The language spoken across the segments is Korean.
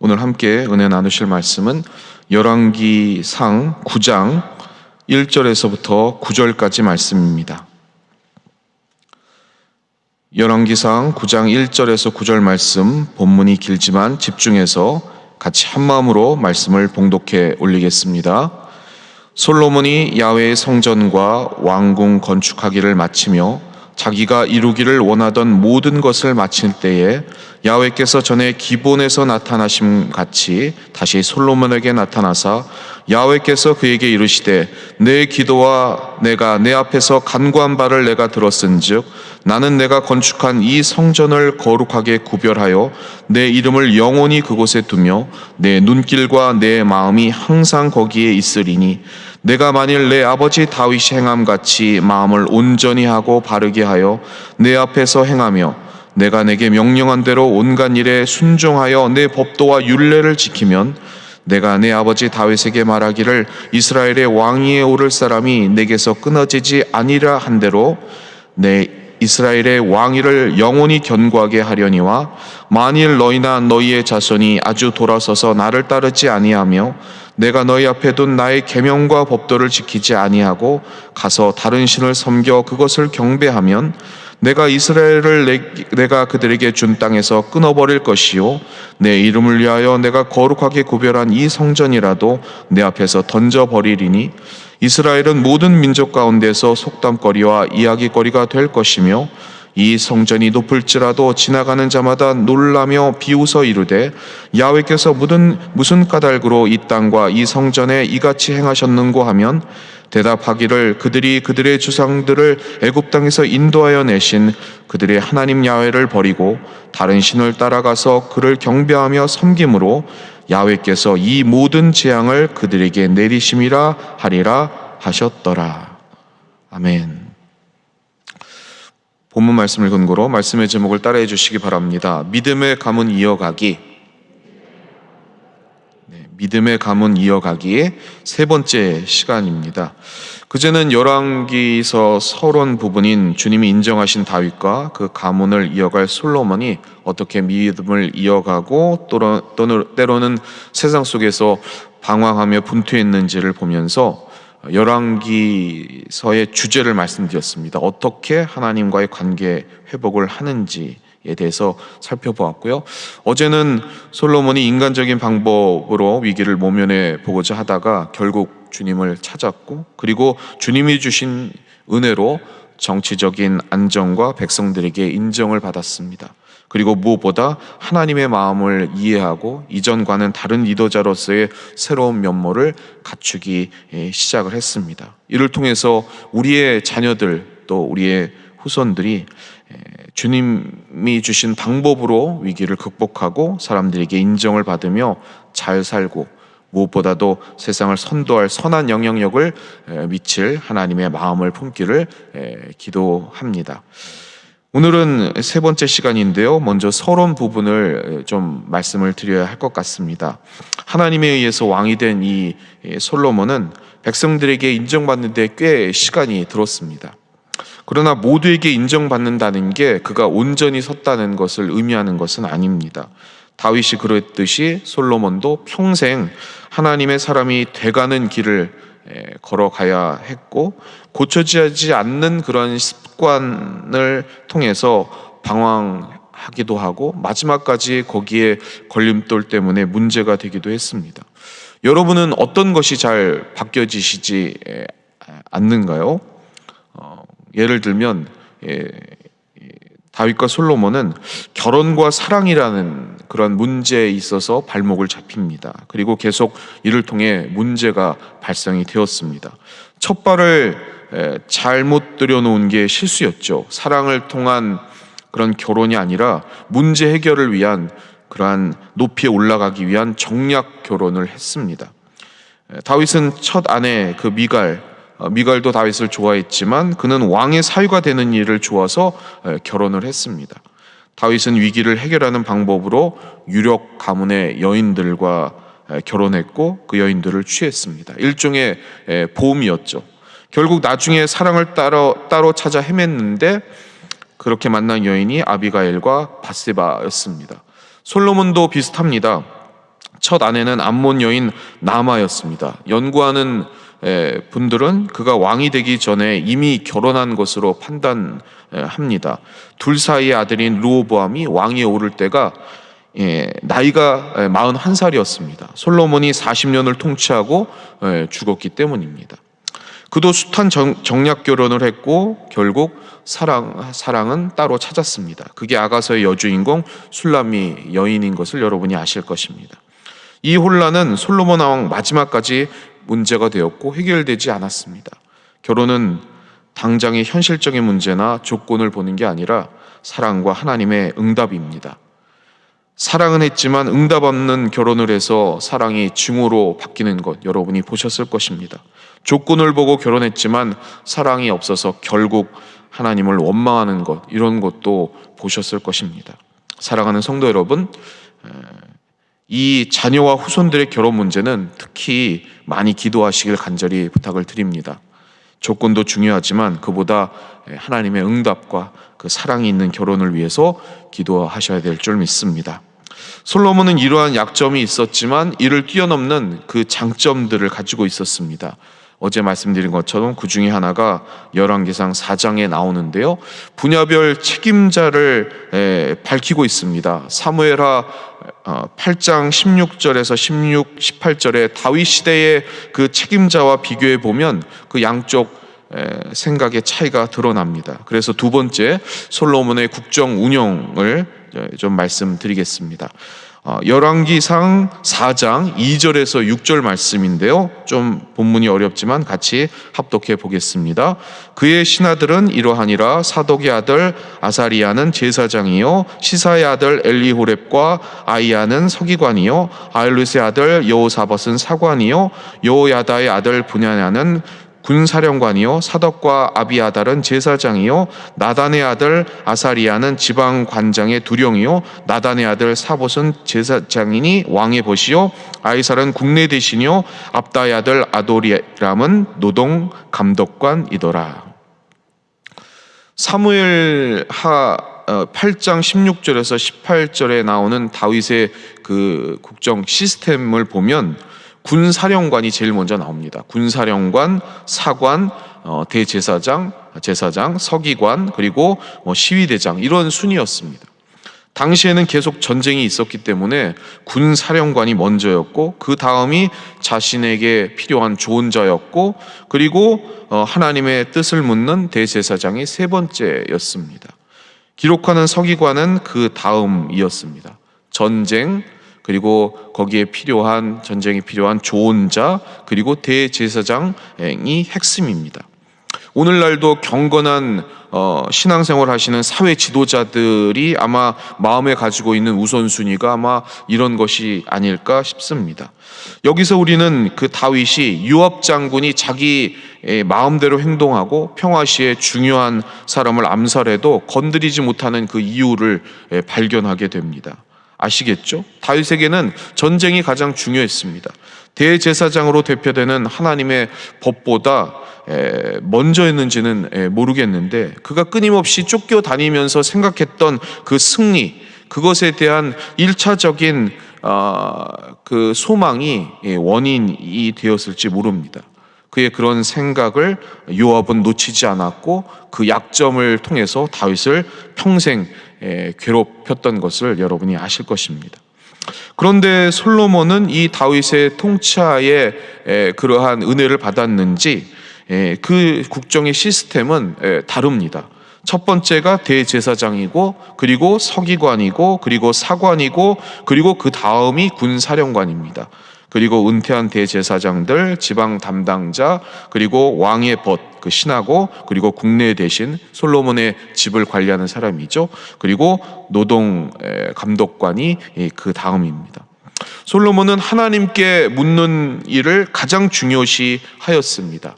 오늘 함께 은혜 나누실 말씀은 열왕기상 9장 1절에서부터 9절까지 말씀입니다. 열왕기상 9장 1절에서 9절 말씀, 본문이 길지만 집중해서 같이 한마음으로 말씀을 봉독해 올리겠습니다. 솔로몬이 야훼의 성전과 왕궁 건축하기를 마치며 자기가 이루기를 원하던 모든 것을 마칠 때에 야훼께서 전에 기본에서 나타나심 같이 다시 솔로몬에게 나타나사 야훼께서 그에게 이르시되 내 기도와 내가 내 앞에서 간구한 바를 내가 들었은즉 나는 내가 건축한 이 성전을 거룩하게 구별하여 내 이름을 영원히 그곳에 두며 내 눈길과 내 마음이 항상 거기에 있으리니 내가 만일 내 아버지 다윗이 행함같이 마음을 온전히 하고 바르게 하여 내 앞에서 행하며 내가 내게 명령한 대로 온갖 일에 순종하여 내 법도와 율례를 지키면 내가 내 아버지 다윗에게 말하기를 이스라엘의 왕위에 오를 사람이 내게서 끊어지지 아니라 한 대로 내 이스라엘의 왕위를 영원히 견고하게 하려니와 만일 너희나 너희의 자손이 아주 돌아서서 나를 따르지 아니하며 내가 너희 앞에 둔 나의 계명과 법도를 지키지 아니하고 가서 다른 신을 섬겨 그것을 경배하면 내가 이스라엘을 내가 그들에게 준 땅에서 끊어버릴 것이요 내 이름을 위하여 내가 거룩하게 구별한 이 성전이라도 내 앞에서 던져버리리니 이스라엘은 모든 민족 가운데서 속담거리와 이야기거리가 될 것이며 이 성전이 높을지라도 지나가는 자마다 놀라며 비웃어 이르되 야훼께서 무슨 까닭으로 이 땅과 이 성전에 이같이 행하셨는고 하면 대답하기를 그들이 그들의 주상들을 애굽 땅에서 인도하여 내신 그들의 하나님 야훼를 버리고 다른 신을 따라가서 그를 경배하며 섬김으로 야훼께서 이 모든 재앙을 그들에게 내리심이라 하리라 하셨더라. 아멘. 본문 말씀을 근거로 말씀의 제목을 따라해 주시기 바랍니다. 믿음의 가문 이어가기. 믿음의 가문 이어가기의 세 번째 시간입니다. 그제는 열왕기서 서론 부분인 주님이 인정하신 다윗과 그 가문을 이어갈 솔로몬이 어떻게 믿음을 이어가고 때로는 세상 속에서 방황하며 분투했는지를 보면서 열왕기서의 주제를 말씀드렸습니다. 어떻게 하나님과의 관계 회복을 하는지에 대해서 살펴보았고요. 어제는 솔로몬이 인간적인 방법으로 위기를 모면해 보고자 하다가 결국 주님을 찾았고, 그리고 주님이 주신 은혜로 정치적인 안정과 백성들에게 인정을 받았습니다. 그리고 무엇보다 하나님의 마음을 이해하고 이전과는 다른 리더자로서의 새로운 면모를 갖추기 시작을 했습니다. 이를 통해서 우리의 자녀들 또 우리의 후손들이 주님이 주신 방법으로 위기를 극복하고 사람들에게 인정을 받으며 잘 살고 무엇보다도 세상을 선도할 선한 영향력을 미칠 하나님의 마음을 품기를 기도합니다. 오늘은 세 번째 시간인데요. 먼저 서론 부분을 좀 말씀을 드려야 할 것 같습니다. 하나님에 의해서 왕이 된 이 솔로몬은 백성들에게 인정받는 데 꽤 시간이 들었습니다. 그러나 모두에게 인정받는다는 게 그가 온전히 섰다는 것을 의미하는 것은 아닙니다. 다윗이 그랬듯이 솔로몬도 평생 하나님의 사람이 돼가는 길을 걸어가야 했고, 고쳐지지 않는 그런 습관을 통해서 방황하기도 하고 마지막까지 거기에 걸림돌 때문에 문제가 되기도 했습니다. 여러분은 어떤 것이 잘 바뀌어지시지 않는가요? 예를 들면 다윗과 솔로몬은 결혼과 사랑이라는 그런 문제에 있어서 발목을 잡힙니다. 그리고 계속 이를 통해 문제가 발생이 되었습니다. 첫 발을 잘못 들여놓은 게 실수였죠. 사랑을 통한 그런 결혼이 아니라 문제 해결을 위한 그러한 높이에 올라가기 위한 정략 결혼을 했습니다. 다윗은 첫 아내 그 미갈도 다윗을 좋아했지만 그는 왕의 사위가 되는 일을 좋아서 결혼을 했습니다. 다윗은 위기를 해결하는 방법으로 유력 가문의 여인들과 결혼했고 그 여인들을 취했습니다. 일종의 보험이었죠. 결국 나중에 사랑을 따로 찾아 헤맸는데 그렇게 만난 여인이 아비가일과 밧세바였습니다. 솔로몬도 비슷합니다. 첫 아내는 암몬 여인 나마였습니다. 연구하는 분들은 그가 왕이 되기 전에 이미 결혼한 것으로 판단합니다. 둘 사이의 아들인 르호보암이 왕위에 오를 때가 나이가 41살이었습니다. 솔로몬이 40년을 통치하고 죽었기 때문입니다. 그도 숱한 정략 결혼을 했고 결국 사랑은 따로 찾았습니다. 그게 아가서의 여주인공 술람미 여인인 것을 여러분이 아실 것입니다. 이 혼란은 솔로몬 왕 마지막까지 문제가 되었고 해결되지 않았습니다. 결혼은 당장의 현실적인 문제나 조건을 보는 게 아니라 사랑과 하나님의 응답입니다. 사랑은 했지만 응답 없는 결혼을 해서 사랑이 증오로 바뀌는 것 여러분이 보셨을 것입니다. 조건을 보고 결혼했지만 사랑이 없어서 결국 하나님을 원망하는 것, 이런 것도 보셨을 것입니다. 사랑하는 성도 여러분, 이 자녀와 후손들의 결혼 문제는 특히 많이 기도하시길 간절히 부탁을 드립니다. 조건도 중요하지만 그보다 하나님의 응답과 그 사랑이 있는 결혼을 위해서 기도하셔야 될 줄 믿습니다. 솔로몬은 이러한 약점이 있었지만 이를 뛰어넘는 그 장점들을 가지고 있었습니다. 어제 말씀드린 것처럼 그 중에 하나가 열왕기상 4장에 나오는데요. 분야별 책임자를 밝히고 있습니다. 사무엘하 8장 16절에서 18절에 다윗 시대의 그 책임자와 비교해 보면 그 양쪽 생각의 차이가 드러납니다. 그래서 두 번째 솔로몬의 국정 운영을 좀 말씀드리겠습니다. 열왕기상 4장 2절에서 6절 말씀인데요. 좀 본문이 어렵지만 같이 합독해 보겠습니다. 그의 신하들은 이러하니라. 사독의 아들 아사리야는 제사장이요, 시사의 아들 엘리호렙과 아이야는 서기관이요, 아일룻의 아들 여호사밧은 사관이요, 여호야다의 아들 분야냐는 군사령관이요, 사독과 아비아달은 제사장이요, 나단의 아들 아사리야는 지방관장의 두령이요, 나단의 아들 사봇은 제사장이니 왕의 벗이요, 아이살은 국내 대신이요, 압다의 아들 아도리람은 노동 감독관이더라. 사무엘하 8장 16절에서 18절에 나오는 다윗의 그 국정 시스템을 보면 군사령관이 제일 먼저 나옵니다. 군사령관, 사관, 대제사장, 제사장, 서기관, 그리고 시위대장, 이런 순이었습니다. 당시에는 계속 전쟁이 있었기 때문에 군사령관이 먼저였고 그 다음이 자신에게 필요한 조언자였고 그리고 하나님의 뜻을 묻는 대제사장이 세 번째였습니다. 기록하는 서기관은 그 다음이었습니다. 전쟁, 그리고 거기에 필요한 전쟁에 필요한 조언자, 그리고 대제사장이 핵심입니다. 오늘날도 경건한 신앙생활 하시는 사회 지도자들이 아마 마음에 가지고 있는 우선순위가 아마 이런 것이 아닐까 싶습니다. 여기서 우리는 그 다윗이 요압 장군이 자기 마음대로 행동하고 평화시에 중요한 사람을 암살해도 건드리지 못하는 그 이유를 발견하게 됩니다. 아시겠죠? 다윗에게는 전쟁이 가장 중요했습니다. 대제사장으로 대표되는 하나님의 법보다 먼저였는지는 모르겠는데 그가 끊임없이 쫓겨다니면서 생각했던 그 승리, 그것에 대한 1차적인 그 소망이 원인이 되었을지 모릅니다. 그의 그런 생각을 요압은 놓치지 않았고 그 약점을 통해서 다윗을 평생 괴롭혔던 것을 여러분이 아실 것입니다. 그런데 솔로몬은 이 다윗의 통치하에 그러한 은혜를 받았는지 그 국정의 시스템은 다릅니다. 첫 번째가 대제사장이고 그리고 서기관이고 그리고 사관이고 그리고 그 다음이 군사령관입니다. 그리고 은퇴한 대제사장들, 지방 담당자, 그리고 왕의 벗, 그 신하고 그리고 국내 대신 솔로몬의 집을 관리하는 사람이죠. 그리고 노동 감독관이 그 다음입니다. 솔로몬은 하나님께 묻는 일을 가장 중요시 하였습니다.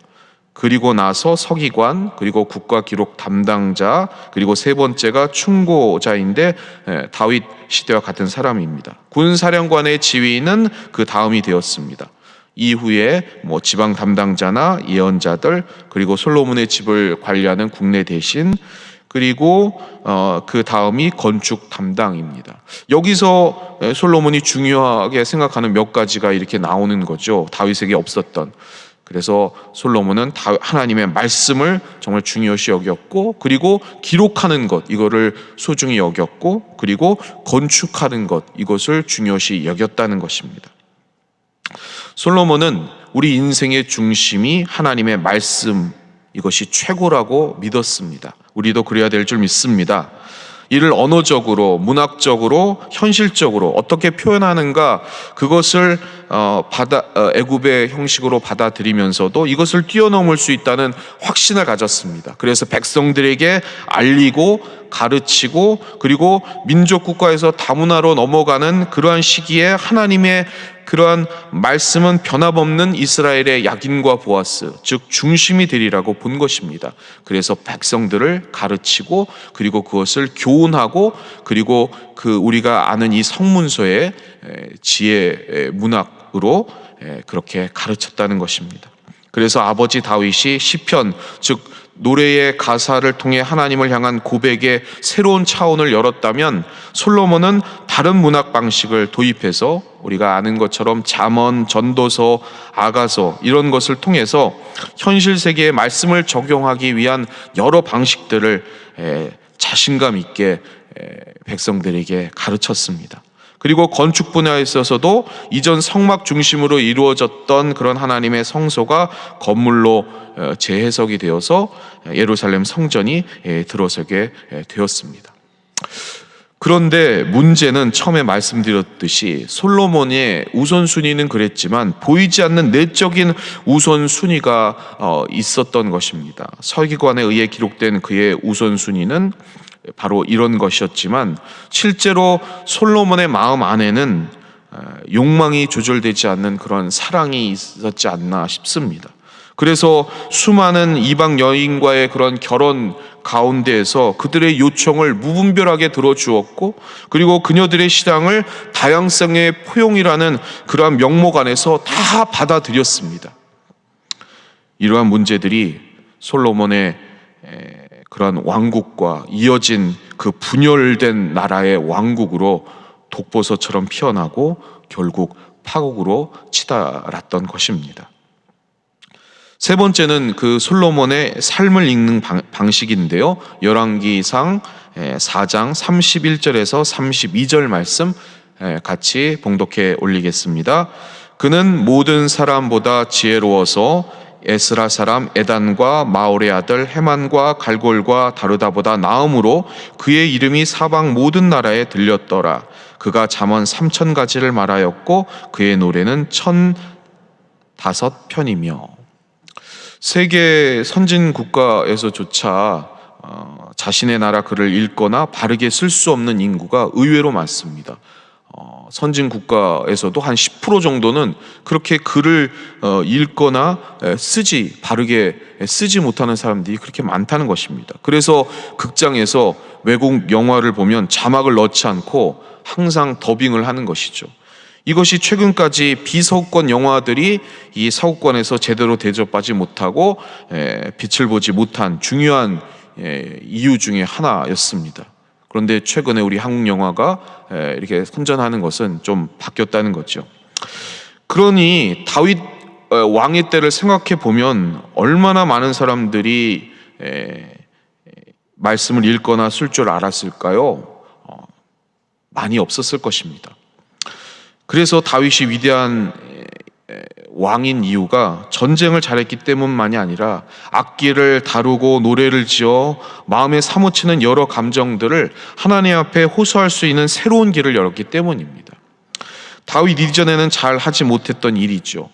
그리고 나서 서기관, 그리고 국가기록 담당자, 그리고 세 번째가 충고자인데 다윗 시대와 같은 사람입니다. 군사령관의 지위는 그 다음이 되었습니다. 이후에 지방 담당자나 예언자들, 그리고 솔로몬의 집을 관리하는 국내 대신, 그리고 그 다음이 건축 담당입니다. 여기서 솔로몬이 중요하게 생각하는 몇 가지가 이렇게 나오는 거죠. 다윗에게 없었던. 그래서 솔로몬은 하나님의 말씀을 정말 중요시 여겼고, 그리고 기록하는 것, 이거를 소중히 여겼고, 그리고 건축하는 것, 이것을 중요시 여겼다는 것입니다. 솔로몬은 우리 인생의 중심이 하나님의 말씀, 이것이 최고라고 믿었습니다. 우리도 그래야 될 줄 믿습니다. 이를 언어적으로, 문학적으로, 현실적으로 어떻게 표현하는가, 그것을 애굽의 형식으로 받아들이면서도 이것을 뛰어넘을 수 있다는 확신을 가졌습니다. 그래서 백성들에게 알리고 가르치고, 그리고 민족 국가에서 다문화로 넘어가는 그러한 시기에 하나님의 그러한 말씀은 변함없는 이스라엘의 약인과 보아스, 즉 중심이 되리라고 본 것입니다. 그래서 백성들을 가르치고, 그리고 그것을 교훈하고, 그리고 우리가 아는 이 성문서의 지혜 문학으로 그렇게 가르쳤다는 것입니다. 그래서 아버지 다윗이 시편, 즉 노래의 가사를 통해 하나님을 향한 고백의 새로운 차원을 열었다면, 솔로몬은 다른 문학 방식을 도입해서 우리가 아는 것처럼 잠언, 전도서, 아가서, 이런 것을 통해서 현실 세계의 말씀을 적용하기 위한 여러 방식들을 자신감 있게 백성들에게 가르쳤습니다. 그리고 건축 분야에 있어서도 이전 성막 중심으로 이루어졌던 그런 하나님의 성소가 건물로 재해석이 되어서 예루살렘 성전이 들어서게 되었습니다. 그런데 문제는 처음에 말씀드렸듯이 솔로몬의 우선순위는 그랬지만 보이지 않는 내적인 우선순위가 있었던 것입니다. 서기관에 의해 기록된 그의 우선순위는 바로 이런 것이었지만, 실제로 솔로몬의 마음 안에는 욕망이 조절되지 않는 그런 사랑이 있었지 않나 싶습니다. 그래서 수많은 이방 여인과의 그런 결혼 가운데에서 그들의 요청을 무분별하게 들어주었고, 그리고 그녀들의 신앙을 다양성의 포용이라는 그러한 명목 안에서 다 받아들였습니다. 이러한 문제들이 솔로몬의 그러한 왕국과 이어진 그 분열된 나라의 왕국으로 독버섯처럼 피어나고 결국 파국으로 치달았던 것입니다. 세 번째는 그 솔로몬의 삶을 읽는 방식인데요. 열왕기상 4장 31절에서 32절 말씀 같이 봉독해 올리겠습니다. 그는 모든 사람보다 지혜로워서 에스라 사람 에단과 마올의 아들 헤만과 갈골과 다르다보다 나음으로 그의 이름이 사방 모든 나라에 들렸더라. 그가 잠언 3,000가지를 말하였고 그의 노래는 1,005편이며. 세계 선진 국가에서조차 자신의 나라 글을 읽거나 바르게 쓸 수 없는 인구가 의외로 많습니다. 선진 국가에서도 한 10% 정도는 그렇게 글을 읽거나 바르게 쓰지 못하는 사람들이 그렇게 많다는 것입니다. 그래서 극장에서 외국 영화를 보면 자막을 넣지 않고 항상 더빙을 하는 것이죠. 이것이 최근까지 비서구권 영화들이 이 서구권에서 제대로 대접받지 못하고 빛을 보지 못한 중요한 이유 중에 하나였습니다. 그런데 최근에 우리 한국 영화가 이렇게 선전하는 것은 좀 바뀌었다는 거죠. 그러니 다윗 왕의 때를 생각해 보면 얼마나 많은 사람들이 말씀을 읽거나 쓸 줄 알았을까요? 많이 없었을 것입니다. 그래서 다윗이 위대한 왕인 이유가 전쟁을 잘했기 때문만이 아니라 악기를 다루고 노래를 지어 마음에 사무치는 여러 감정들을 하나님 앞에 호소할 수 있는 새로운 길을 열었기 때문입니다. 다윗 이전에는 잘 하지 못했던 일이죠.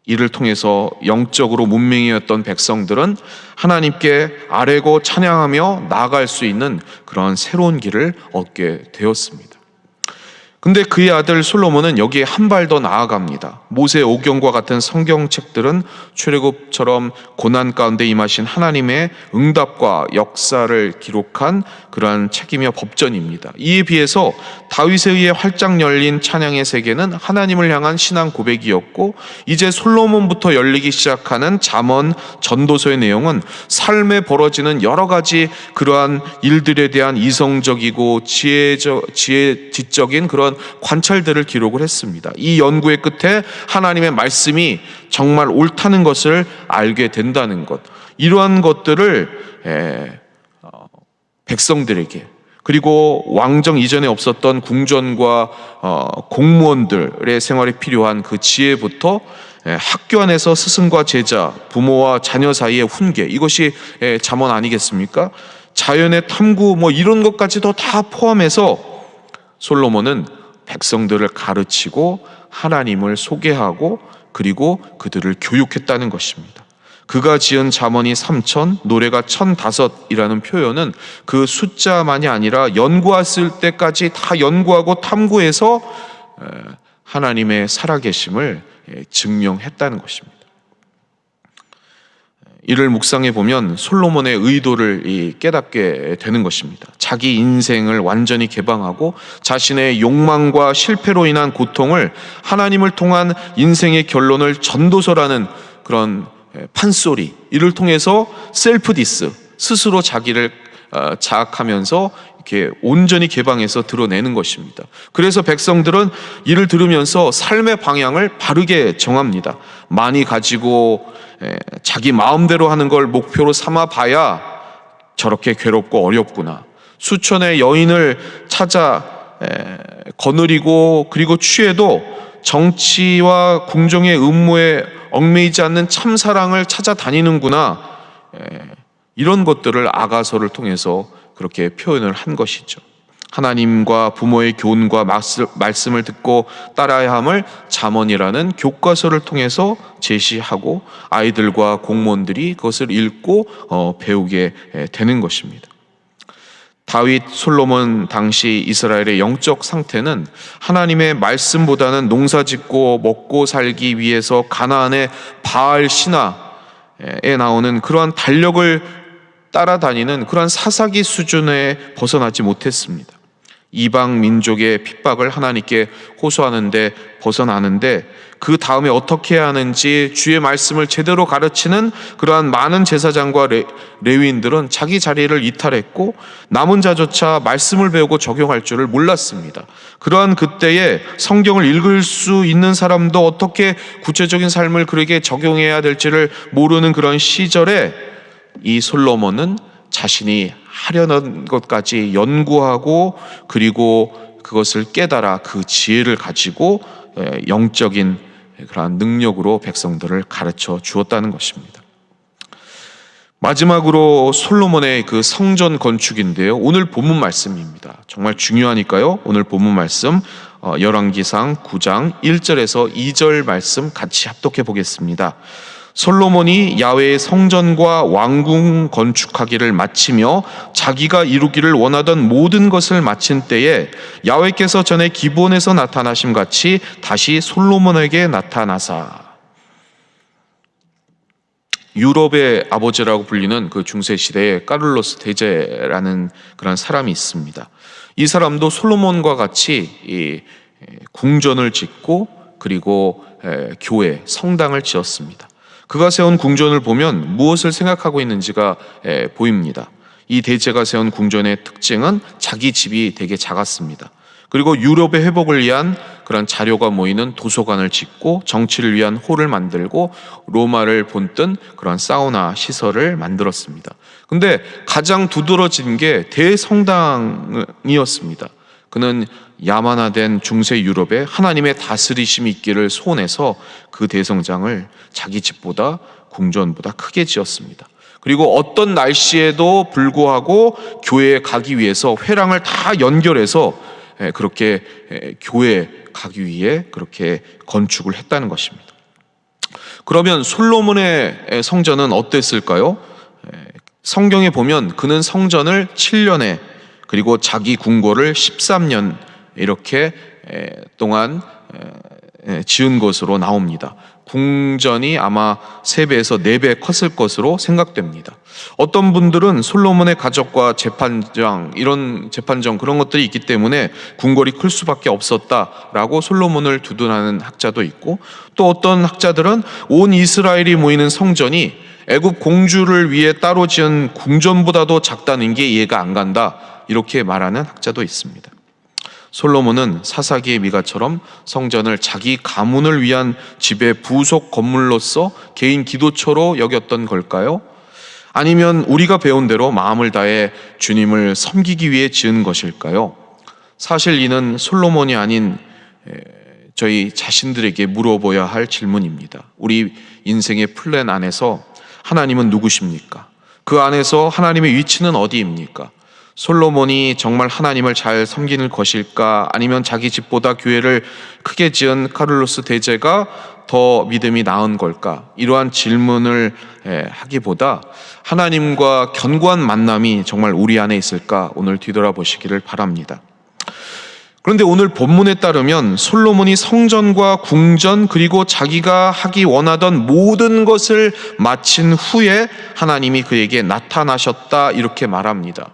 이를 통해서 영적으로 문맹이었던 백성들은 하나님께 아뢰고 찬양하며 나아갈 수 있는 그런 새로운 길을 얻게 되었습니다. 근데 그의 아들 솔로몬은 여기에 한 발 더 나아갑니다. 모세 오경과 같은 성경책들은 출애굽처럼 고난 가운데 임하신 하나님의 응답과 역사를 기록한 그러한 책이며 법전입니다. 이에 비해서 다윗에 의해 활짝 열린 찬양의 세계는 하나님을 향한 신앙 고백이었고, 이제 솔로몬부터 열리기 시작하는 잠언 전도서의 내용은 삶에 벌어지는 여러 가지 그러한 일들에 대한 이성적이고 지적인 그런 관찰들을 기록을 했습니다. 이 연구의 끝에 하나님의 말씀이 정말 옳다는 것을 알게 된다는 것, 이러한 것들을 백성들에게, 그리고 왕정 이전에 없었던 궁전과 공무원들의 생활에 필요한 그 지혜부터 학교 안에서 스승과 제자, 부모와 자녀 사이의 훈계, 이것이 잠언 아니겠습니까? 자연의 탐구, 이런 것까지도 다 포함해서 솔로몬은 백성들을 가르치고 하나님을 소개하고 그리고 그들을 교육했다는 것입니다. 그가 지은 잠언이 3,000, 노래가 1,005이라는 표현은 그 숫자만이 아니라 연구했을 때까지 다 연구하고 탐구해서 하나님의 살아계심을 증명했다는 것입니다. 이를 묵상해 보면 솔로몬의 의도를 깨닫게 되는 것입니다. 자기 인생을 완전히 개방하고 자신의 욕망과 실패로 인한 고통을 하나님을 통한 인생의 결론을 전도서라는 그런 판소리, 이를 통해서 셀프 디스, 스스로 자기를 자학하면서 이렇게 온전히 개방해서 드러내는 것입니다. 그래서 백성들은 이를 들으면서 삶의 방향을 바르게 정합니다. 많이 가지고 자기 마음대로 하는 걸 목표로 삼아 봐야 저렇게 괴롭고 어렵구나. 수천의 여인을 찾아 거느리고 그리고 취해도 정치와 궁정의 음모에 얽매이지 않는 참사랑을 찾아다니는구나. 이런 것들을 아가서를 통해서 그렇게 표현을 한 것이죠. 하나님과 부모의 교훈과 말씀을 듣고 따라야 함을 잠언이라는 교과서를 통해서 제시하고 아이들과 공무원들이 그것을 읽고 배우게 되는 것입니다. 다윗, 솔로몬 당시 이스라엘의 영적 상태는 하나님의 말씀보다는 농사짓고 먹고 살기 위해서 가나안의 바알 신화에 나오는 그러한 달력을 따라다니는 그러한 사사기 수준에 벗어나지 못했습니다. 이방 민족의 핍박을 하나님께 호소하는데 벗어나는데 그 다음에 어떻게 해야 하는지 주의 말씀을 제대로 가르치는 그러한 많은 제사장과 레위인들은 자기 자리를 이탈했고 남은 자조차 말씀을 배우고 적용할 줄을 몰랐습니다. 그러한 그때에 성경을 읽을 수 있는 사람도 어떻게 구체적인 삶을 그에게 적용해야 될지를 모르는 그런 시절에 이 솔로몬은 자신이 하려는 것까지 연구하고 그리고 그것을 깨달아 그 지혜를 가지고 영적인 그러한 능력으로 백성들을 가르쳐 주었다는 것입니다. 마지막으로 솔로몬의 그 성전 건축인데요, 오늘 본문 말씀입니다. 정말 중요하니까요. 오늘 본문 말씀 열왕기상 9장 1절에서 2절 말씀 같이 합독해 보겠습니다. 솔로몬이 야훼의 성전과 왕궁 건축하기를 마치며 자기가 이루기를 원하던 모든 것을 마친 때에 야훼께서 전에 기브온에서 나타나심 같이 다시 솔로몬에게 나타나사. 유럽의 아버지라고 불리는 그 중세 시대에 까를로스 대제라는 그런 사람이 있습니다. 이 사람도 솔로몬과 같이 이 궁전을 짓고 그리고 교회, 성당을 지었습니다. 그가 세운 궁전을 보면 무엇을 생각하고 있는지가 보입니다. 이 대제가 세운 궁전의 특징은 자기 집이 되게 작았습니다. 그리고 유럽의 회복을 위한 그런 자료가 모이는 도서관을 짓고 정치를 위한 홀을 만들고 로마를 본뜬 그런 사우나 시설을 만들었습니다. 근데 가장 두드러진 게 대성당이었습니다. 그는 야만화된 중세 유럽에 하나님의 다스리심이 있기를 소원해서 그 대성장을 자기 집보다 궁전보다 크게 지었습니다. 그리고 어떤 날씨에도 불구하고 교회에 가기 위해서 회랑을 다 연결해서 그렇게 교회에 가기 위해 그렇게 건축을 했다는 것입니다. 그러면 솔로몬의 성전은 어땠을까요? 성경에 보면 그는 성전을 7년에 그리고 자기 궁궐을 13년 이렇게 동안 지은 것으로 나옵니다. 궁전이 아마 3배에서 4배 컸을 것으로 생각됩니다. 어떤 분들은 솔로몬의 가족과 재판장, 이런 재판정 그런 것들이 있기 때문에 궁궐이 클 수밖에 없었다라고 솔로몬을 두둔하는 학자도 있고, 또 어떤 학자들은 온 이스라엘이 모이는 성전이 애굽 공주를 위해 따로 지은 궁전보다도 작다는 게 이해가 안 간다, 이렇게 말하는 학자도 있습니다. 솔로몬은 사사기의 미가처럼 성전을 자기 가문을 위한 집의 부속 건물로서 개인 기도처로 여겼던 걸까요? 아니면 우리가 배운 대로 마음을 다해 주님을 섬기기 위해 지은 것일까요? 사실 이는 솔로몬이 아닌 저희 자신들에게 물어봐야 할 질문입니다. 우리 인생의 플랜 안에서 하나님은 누구십니까? 그 안에서 하나님의 위치는 어디입니까? 솔로몬이 정말 하나님을 잘 섬기는 것일까? 아니면 자기 집보다 교회를 크게 지은 카를로스 대제가 더 믿음이 나은 걸까? 이러한 질문을 하기보다 하나님과 견고한 만남이 정말 우리 안에 있을까? 오늘 뒤돌아보시기를 바랍니다. 그런데 오늘 본문에 따르면 솔로몬이 성전과 궁전 그리고 자기가 하기 원하던 모든 것을 마친 후에 하나님이 그에게 나타나셨다, 이렇게 말합니다.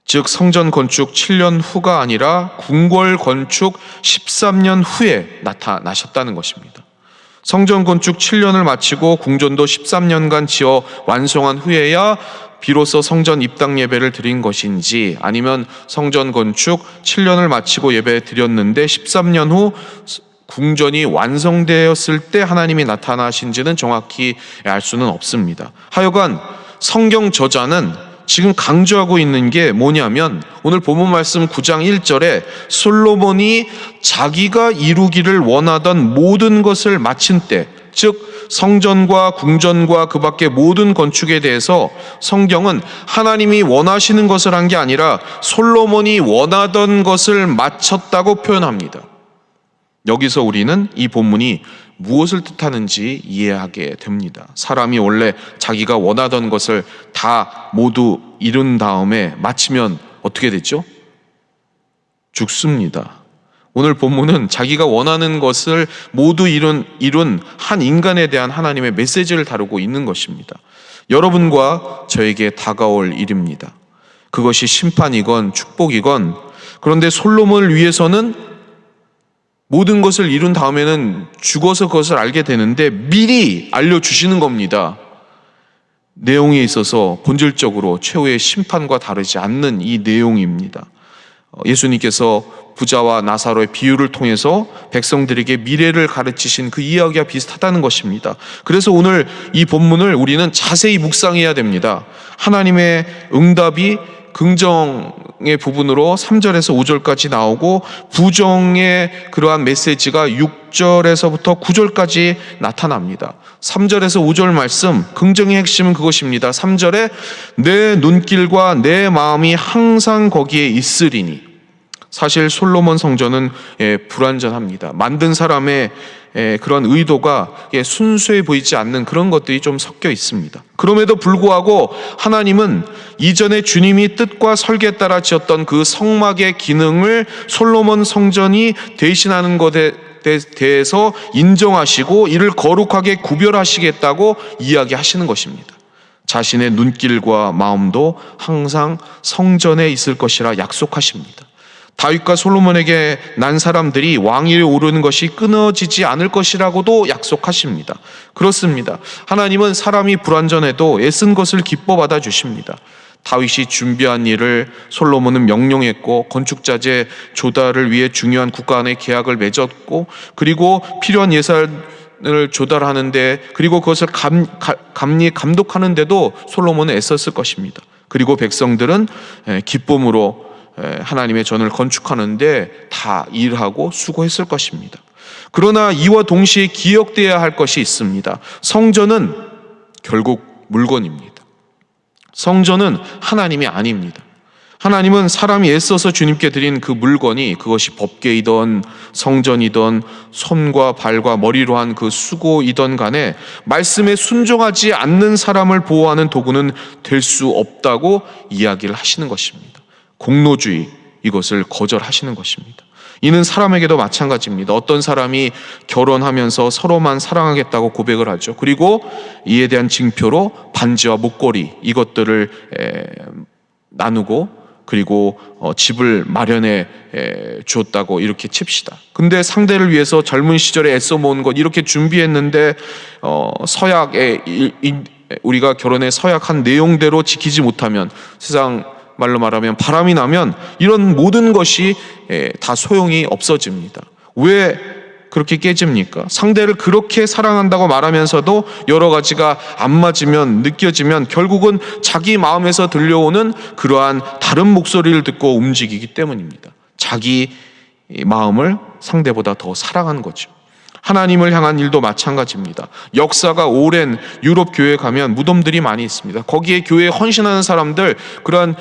즉 성전 건축 7년 후가 아니라 궁궐 건축 13년 후에 나타나셨다는 것입니다. 성전 건축 7년을 마치고 궁전도 13년간 지어 완성한 후에야 비로소 성전 입당 예배를 드린 것인지, 아니면 성전 건축 7년을 마치고 예배 드렸는데 13년 후 궁전이 완성되었을 때 하나님이 나타나신지는 정확히 알 수는 없습니다. 하여간 성경 저자는 지금 강조하고 있는 게 뭐냐면, 오늘 본문 말씀 9장 1절에 솔로몬이 자기가 이루기를 원하던 모든 것을 마친 때, 즉 성전과 궁전과 그 밖의 모든 건축에 대해서 성경은 하나님이 원하시는 것을 한 게 아니라 솔로몬이 원하던 것을 마쳤다고 표현합니다. 여기서 우리는 이 본문이 무엇을 뜻하는지 이해하게 됩니다. 사람이 원래 자기가 원하던 것을 다 모두 이룬 다음에 마치면 어떻게 되죠? 죽습니다. 오늘 본문은 자기가 원하는 것을 모두 이룬 한 인간에 대한 하나님의 메시지를 다루고 있는 것입니다. 여러분과 저에게 다가올 일입니다. 그것이 심판이건 축복이건. 그런데 솔로몬을 위해서는 모든 것을 이룬 다음에는 죽어서 그것을 알게 되는데 미리 알려주시는 겁니다. 내용에 있어서 본질적으로 최후의 심판과 다르지 않는 이 내용입니다. 예수님께서 부자와 나사로의 비유를 통해서 백성들에게 미래를 가르치신 그 이야기와 비슷하다는 것입니다. 그래서 오늘 이 본문을 우리는 자세히 묵상해야 됩니다. 하나님의 응답이 긍정의 부분으로 3절에서 5절까지 나오고, 부정의 그러한 메시지가 6절에서부터 9절까지 나타납니다. 3절에서 5절 말씀, 긍정의 핵심은 그것입니다. 3절에 내 눈길과 내 마음이 항상 거기에 있으리니. 사실 솔로몬 성전은 불완전합니다. 만든 사람의 그런 의도가 순수해 보이지 않는 그런 것들이 좀 섞여 있습니다. 그럼에도 불구하고 하나님은 이전에 주님이 뜻과 설계에 따라 지었던 그 성막의 기능을 솔로몬 성전이 대신하는 것에 대해서 인정하시고 이를 거룩하게 구별하시겠다고 이야기하시는 것입니다. 자신의 눈길과 마음도 항상 성전에 있을 것이라 약속하십니다. 다윗과 솔로몬에게 난 사람들이 왕위에 오르는 것이 끊어지지 않을 것이라고도 약속하십니다. 그렇습니다. 하나님은 사람이 불완전해도 애쓴 것을 기뻐 받아 주십니다. 다윗이 준비한 일을 솔로몬은 명령했고, 건축자재 조달을 위해 중요한 국가 간의 계약을 맺었고, 그리고 필요한 예산을 조달하는데, 그리고 그것을 감독하는데도 솔로몬은 애썼을 것입니다. 그리고 백성들은 기쁨으로 하나님의 전을 건축하는데 다 일하고 수고했을 것입니다. 그러나 이와 동시에 기억되어야 할 것이 있습니다. 성전은 결국 물건입니다. 성전은 하나님이 아닙니다. 하나님은 사람이 애써서 주님께 드린 그 물건이, 그것이 법궤이던 성전이던 손과 발과 머리로 한 그 수고이던 간에 말씀에 순종하지 않는 사람을 보호하는 도구는 될 수 없다고 이야기를 하시는 것입니다. 공로주의, 이것을 거절하시는 것입니다. 이는 사람에게도 마찬가지입니다. 어떤 사람이 결혼하면서 서로만 사랑하겠다고 고백을 하죠. 그리고 이에 대한 징표로 반지와 목걸이 이것들을 나누고 그리고 집을 마련해 주었다고 이렇게 칩시다. 근데 상대를 위해서 젊은 시절에 애써 모은 것 이렇게 준비했는데 서약에 우리가 결혼에 서약한 내용대로 지키지 못하면, 세상 말로 말하면 바람이 나면 이런 모든 것이 다 소용이 없어집니다. 왜 그렇게 깨집니까? 상대를 그렇게 사랑한다고 말하면서도 여러 가지가 안 맞으면, 느껴지면 결국은 자기 마음에서 들려오는 그러한 다른 목소리를 듣고 움직이기 때문입니다. 자기 마음을 상대보다 더 사랑하는 거죠. 하나님을 향한 일도 마찬가지입니다. 역사가 오랜 유럽 교회에 가면 무덤들이 많이 있습니다. 거기에 교회에 헌신하는 사람들, 그런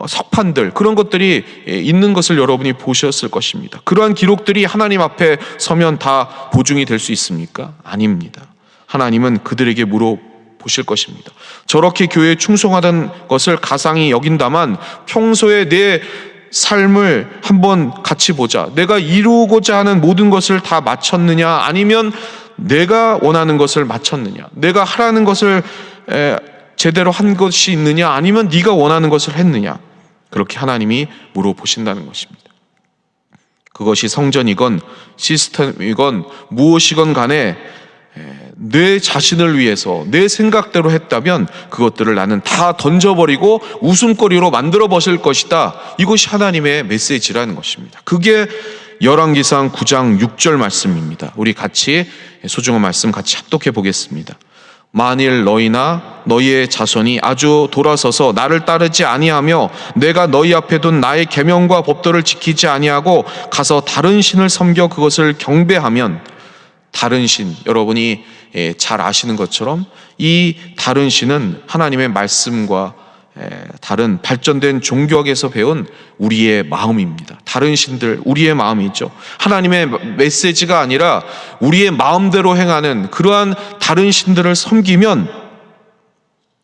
석판들, 그런 것들이 있는 것을 여러분이 보셨을 것입니다. 그러한 기록들이 하나님 앞에 서면 다 보증이 될 수 있습니까? 아닙니다. 하나님은 그들에게 물어보실 것입니다. 저렇게 교회에 충성하던 것을 가상히 여긴다만 평소에 내 삶을 한번 같이 보자. 내가 이루고자 하는 모든 것을 다 마쳤느냐, 아니면 내가 원하는 것을 마쳤느냐, 내가 하라는 것을 제대로 한 것이 있느냐, 아니면 네가 원하는 것을 했느냐, 그렇게 하나님이 물어보신다는 것입니다. 그것이 성전이건 시스템이건 무엇이건 간에 내 자신을 위해서 내 생각대로 했다면 그것들을 나는 다 던져버리고 웃음거리로 만들어 버릴 것이다. 이것이 하나님의 메시지라는 것입니다. 그게 열왕기상 9장 6절 말씀입니다. 우리 같이 소중한 말씀 같이 합독해 보겠습니다. 만일 너희나 너희의 자손이 아주 돌아서서 나를 따르지 아니하며 내가 너희 앞에 둔 나의 계명과 법도를 지키지 아니하고 가서 다른 신을 섬겨 그것을 경배하면, 다른 신, 여러분이 잘 아시는 것처럼 이 다른 신은 하나님의 말씀과 다른 발전된 종교학에서 배운 우리의 마음입니다. 다른 신들, 우리의 마음이죠. 하나님의 메시지가 아니라 우리의 마음대로 행하는 그러한 다른 신들을 섬기면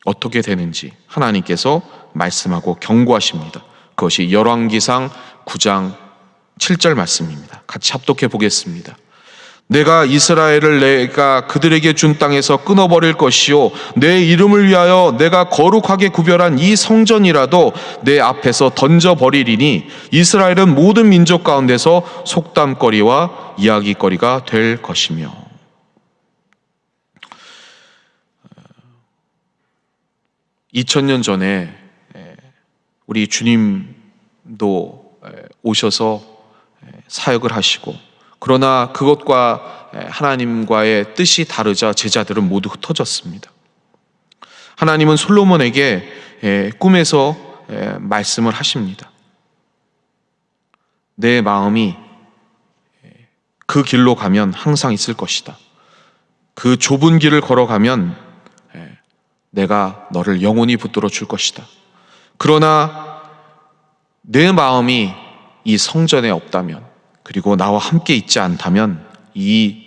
어떻게 되는지 하나님께서 말씀하고 경고하십니다. 그것이 열왕기상 9장 7절 말씀입니다. 같이 합독해 보겠습니다. 내가 이스라엘을 내가 그들에게 준 땅에서 끊어버릴 것이요 내 이름을 위하여 내가 거룩하게 구별한 이 성전이라도 내 앞에서 던져버리리니 이스라엘은 모든 민족 가운데서 속담거리와 이야기거리가 될 것이며. 2000년 전에 우리 주님도 오셔서 사역을 하시고, 그러나 그것과 하나님과의 뜻이 다르자 제자들은 모두 흩어졌습니다. 하나님은 솔로몬에게 꿈에서 말씀을 하십니다. 내 마음이 그 길로 가면 항상 있을 것이다. 그 좁은 길을 걸어가면 내가 너를 영원히 붙들어 줄 것이다. 그러나 내 마음이 이 성전에 없다면, 그리고 나와 함께 있지 않다면 이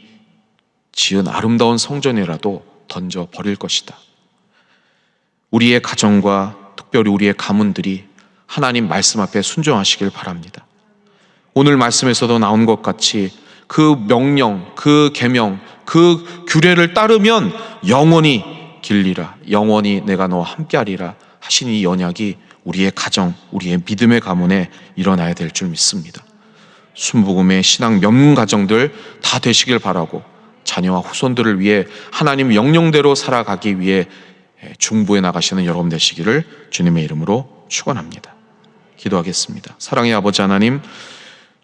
지은 아름다운 성전이라도 던져 버릴 것이다. 우리의 가정과 특별히 우리의 가문들이 하나님 말씀 앞에 순종하시길 바랍니다. 오늘 말씀에서도 나온 것 같이 그 명령, 그 계명, 그 규례를 따르면 영원히 길리라, 영원히 내가 너와 함께하리라 하신 이 언약이 우리의 가정, 우리의 믿음의 가문에 일어나야 될 줄 믿습니다. 순복음의 신앙 면 가정들 다 되시길 바라고, 자녀와 후손들을 위해 하나님 명령대로 살아가기 위해 중보해 나가시는 여러분 되시기를 주님의 이름으로 축원합니다. 기도하겠습니다. 사랑의 아버지 하나님,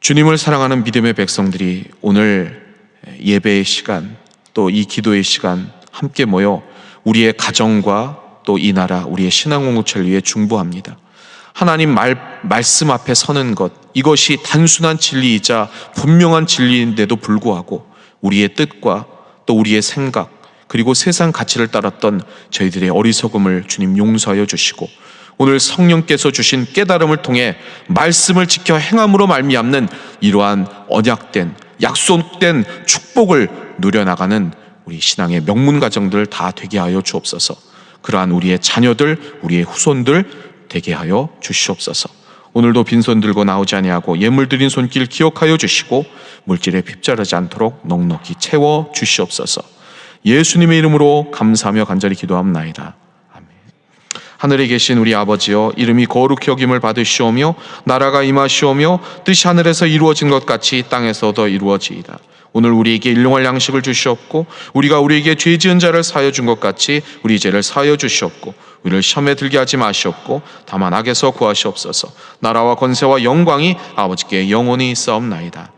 주님을 사랑하는 믿음의 백성들이 오늘 예배의 시간, 또 이 기도의 시간 함께 모여 우리의 가정과 또 이 나라, 우리의 신앙 공동체를 위해 중보합니다. 하나님 말씀 앞에 서는 것, 이것이 단순한 진리이자 분명한 진리인데도 불구하고 우리의 뜻과 또 우리의 생각, 그리고 세상 가치를 따랐던 저희들의 어리석음을 주님 용서하여 주시고, 오늘 성령께서 주신 깨달음을 통해 말씀을 지켜 행함으로 말미암는 이러한 언약된, 약속된 축복을 누려나가는 우리 신앙의 명문 가정들 다 되게 하여 주옵소서. 그러한 우리의 자녀들, 우리의 후손들 되게 하여 주시옵소서. 오늘도 빈손 들고 나오지 아니하고 예물 드린 손길 기억하여 주시고 물질에 핍절하지 않도록 넉넉히 채워 주시옵소서. 예수님의 이름으로 감사하며 간절히 기도합나이다. 아멘. 하늘에 계신 우리 아버지여, 이름이 거룩히 여김을 받으시오며 나라가 임하시오며 뜻이 하늘에서 이루어진 것 같이 땅에서도 이루어지이다. 오늘 우리에게 일용할 양식을 주시옵고 우리가 우리에게 죄 지은 자를 사하여 준 것 같이 우리 죄를 사하여 주시옵고 우리를 시험에 들게 하지 마시옵고 다만 악에서 구하시옵소서. 나라와 권세와 영광이 아버지께 영원히 있사옵나이다.